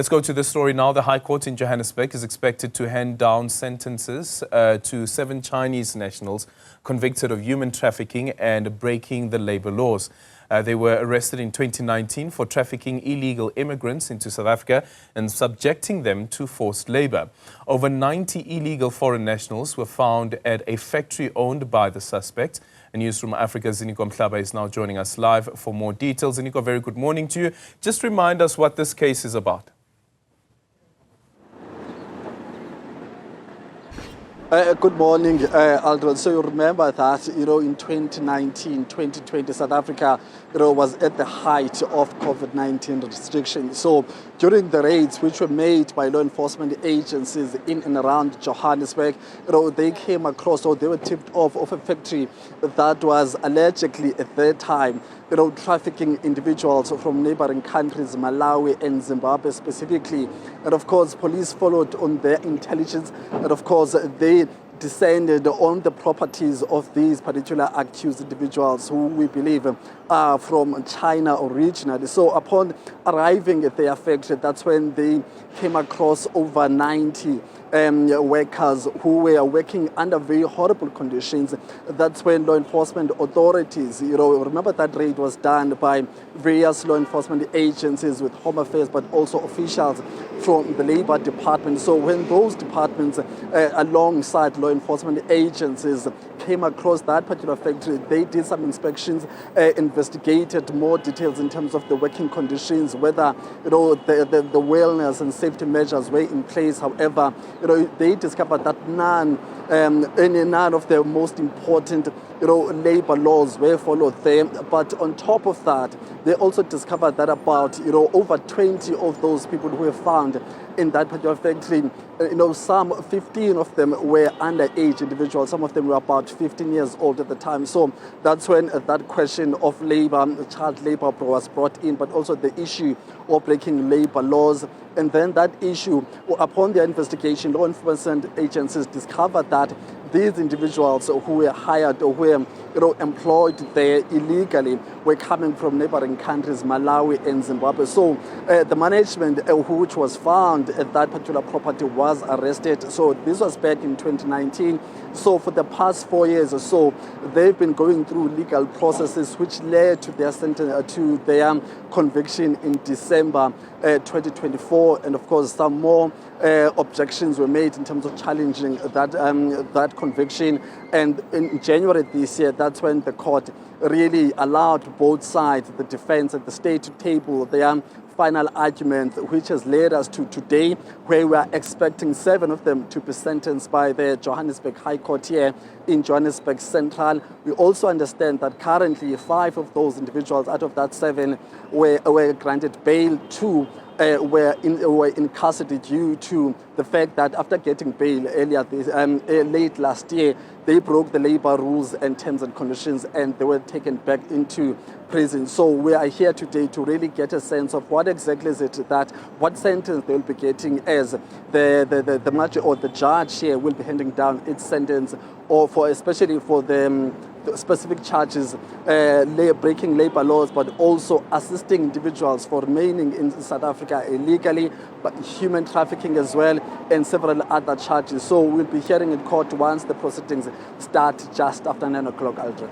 Let's go to the story now. The High Court in Johannesburg is expected to hand down sentences to 7 Chinese nationals convicted of human trafficking and breaking the labor laws. They were arrested in 2019 for trafficking illegal immigrants into South Africa and subjecting them to forced labor. Over 90 illegal foreign nationals were found at a factory owned by the suspect. Newzroom Afrika Ziniko Mhlaba is now joining us live for more details. Ziniko, very good morning to you. Just remind us what this case is about. Good morning, Aldrin. So you remember that, in 2019, 2020, South Africa, was at the height of COVID-19 restrictions. So during the raids which were made by law enforcement agencies in and around Johannesburg, they came across, or they were tipped off of a factory that was allegedly at that time, trafficking individuals from neighboring countries, Malawi and Zimbabwe specifically. And of course, police followed on their intelligence. And of course, they descended on the properties of these particular accused individuals who we believe are from China originally. So upon arriving at their factory, that's when they came across over 90 workers who were working under very horrible conditions. That's when law enforcement authorities, remember that raid was done by various law enforcement agencies with Home Affairs, but also officials from the Labor Department. So when those departments, alongside law enforcement agencies, came across that particular factory, they did some inspections, investigated more details in terms of the working conditions, whether the wellness and safety measures were in place. However, they discovered that none of the most important labor laws were followed there. But on top of that, they also discovered that about over 20 of those people who were found in that particular factory, some 15 of them were underage individuals. Some of them were about 15 years old at the time. So that's when that question of labor, child labor was brought in, but also the issue of breaking labor laws. And then that issue, upon their investigation, law enforcement agencies discovered that these individuals who were hired or who were employed there illegally were coming from neighboring countries, Malawi and Zimbabwe. So the management which was found at that particular property was arrested. So this was back in 2019. So for the past 4 years or so, they've been going through legal processes which led to their sentence, to their conviction in December 2024. And of course, some more objections were made in terms of challenging that conviction. And in January this year, that's when the court really allowed both sides, the defense and the state, to table their final argument, which has led us to today, where we are expecting 7 of them to be sentenced by the Johannesburg High Court here in Johannesburg Central. We also understand that currently 5 of those individuals out of that 7 were granted bail. 2 were in custody due to the fact that after getting bail late last year, they broke the labor rules and terms and conditions, and they were taken back into prison. So we are here today to really get a sense of what exactly is it what sentence they'll be getting, as the magistrate or the judge here will be handing down its sentence, or especially for the specific charges, breaking labor laws, but also assisting individuals for remaining in South Africa illegally, but human trafficking as well, and several other charges. So we'll be hearing in court once the proceedings start just after 9 o'clock, Aldrin.